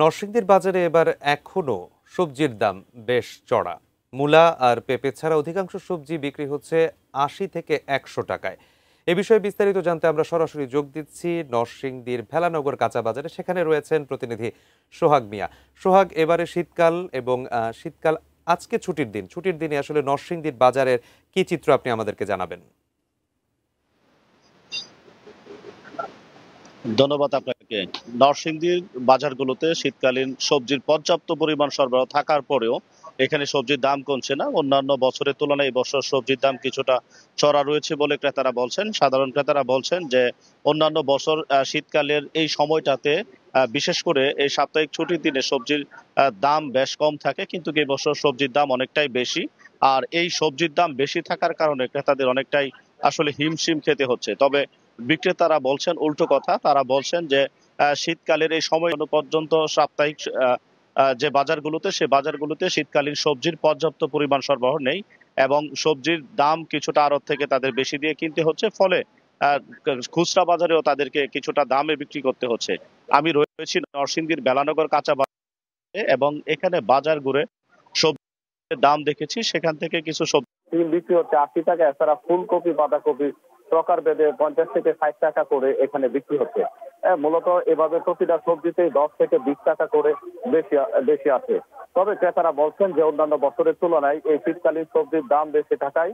নরসিংদীর বাজারে এবার এখনো সবজির দাম বেশ চড়া। মূলা আর পেঁপে ছাড়া অধিকাংশ সবজি বিক্রি হচ্ছে ৮০ থেকে ১০০ টাকায়। এ বিষয়ে বিস্তারিত জানতে আমরা সরাসরি যোগ দিচ্ছি নরসিংদীর ভেলানগর কাঁচা বাজারে। সেখানে রয়েছেন প্রতিনিধি সোহাগ মিয়া। সোহাগ, এবারে শীতকাল এবং শীতকাল আজকে ছুটির দিনে আসলে নরসিংদীর বাজারের কি চিত্র আপনি আমাদেরকে জানাবেন? ধন্যবাদ আপনাকে। নরসিংদীর বাজারগুলোতে শীতকালীন সবজির পর্যাপ্ত পরিমাণ সরবরাহ থাকার পরেও এখানে সবজির দাম কমছে না। অন্যান্য বছরের তুলনায় এই বছর সবজির দাম কিছুটা চড়া রয়েছে বলে ক্রেতারা বলছেন। সাধারণ ক্রেতারা বলছেন যে অন্যান্য বছর শীতকালের এই সময়টাতে বিশেষ করে এই সাপ্তাহিক ছুটির দিনে সবজির দাম বেশ কম থাকে, কিন্তু এই বছর সবজির দাম অনেকটাই বেশি। আর এই সবজির দাম বেশি থাকার কারণে ক্রেতাদের অনেকটাই আসলে হিমশিম খেতে হচ্ছে। তবে বিক্রেতারা বলছেন উল্টো কথা। তারা বলছেন যে শীতকালের এই সময় পর্যন্ত সাপ্তাহিক যে বাজারগুলোতে সে বাজারগুলোতে শীতকালীন সবজির পর্যাপ্ত পরিমাণ সরবরাহ নেই এবং সবজির দাম কিছুটা আড়ত থেকে তাদের বেশি দিয়ে কিনতে হচ্ছে, ফলে আহ, খুচরা বাজারেও তাদেরকে কিছুটা দামে বিক্রি করতে হচ্ছে। আমি রয়েছি নরসিংদীর বেলানগর কাঁচা বাজারে এবং এখানে বাজার ঘুরে সবজির দাম দেখেছি। সেখান থেকে কিছু সবজি বিক্রি হচ্ছে ৮০ টাকা। এছাড়া ফুলকপি, বাঁধাকপি প্রকার ভেদে ৫০ থেকে ৬০ টাকা করে এখানে বিক্রি হচ্ছে। মূলত এভাবে প্রতিটা সবজিতেই ১০ থেকে ২০ টাকা করে বেশি বেশি আছে। তবে ক্রেতারা বলছেন যে অন্যান্য বছরের তুলনায় এই শীতকালীন সবজির দাম বেশি থাকায়